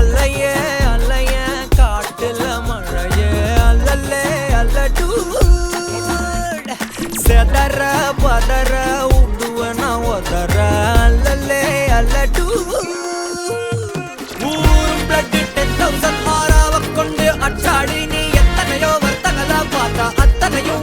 அல்லையே அல்லைய காட்டுல மழையே அல்லல்லே அல்லடு செதற பதற உடுவன ஒதற அல்லல்லே அல்லடு ஊரும் பிளட் 10,000 ஆறாவ கொண்டு அச்சாடி நீ எத்தனையோ வர்த்தகலா பார்த்தா அத்தனையும்